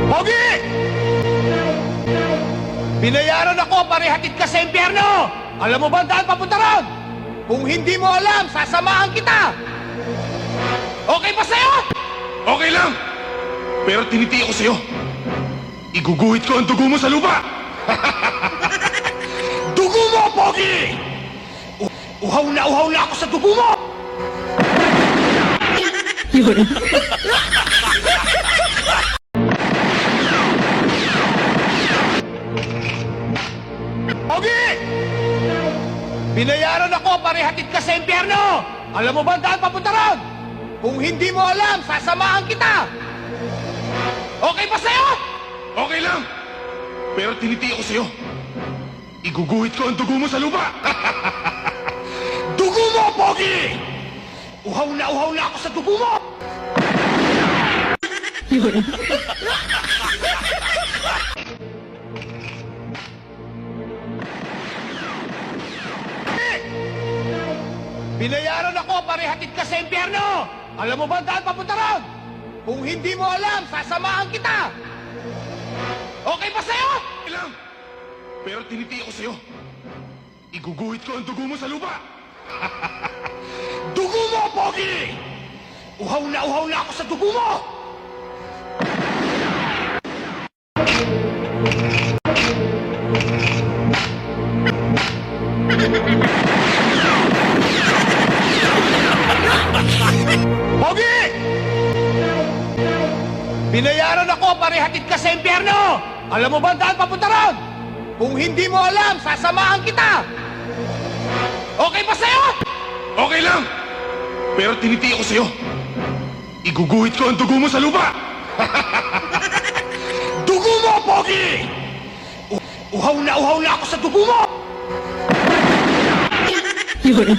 Pogi! Binayaran ako para ihatid ka sa impyerno! Alam mo ba ang daan papunta ron? Kung hindi mo alam, sasamahan kita! Okay ba sa'yo? Okay lang! Pero tinitiyak ko sa'yo, iguguhit ko ang dugo mo sa lupa! Dugo mo, Pogi! Uhaw na ako sa dugo mo! Yun. Pogi! Binayaran ako para ihatid ka sa impyerno! Alam mo ba ang daan papunta ron? Kung hindi mo alam, sasamahan kita! Okay ba sa'yo? Okay lang! Pero tinitiyak ko sa'yo, iguguhit ko ang dugo mo sa lupa! Dugo mo, Pogi! Uhaw na ako sa dugo mo! Yun. Binayaran ako para ihatid ka sa impyerno! Alam mo ba ang daan papunta ron? Kung hindi mo alam, sasamahan kita! Okay ba sa'yo? Okay lang! Pero tinitiyak ko sa'yo, iguguhit ko ang dugo mo sa lupa! Dugo mo, Pogi! Uhaw na ako sa dugo mo! Pogi! Binayaran ako para ihatid ka sa impyerno! Alam mo ba ang daan papunta ron? Kung hindi mo alam, sasamahan kita! Okay ba sa'yo? Okay lang! Pero tinitiyak ko sa'yo, iguguhit ko ang dugo mo sa lupa! Dugo mo, Pogi! Uhaw na ako sa dugo mo! Yun.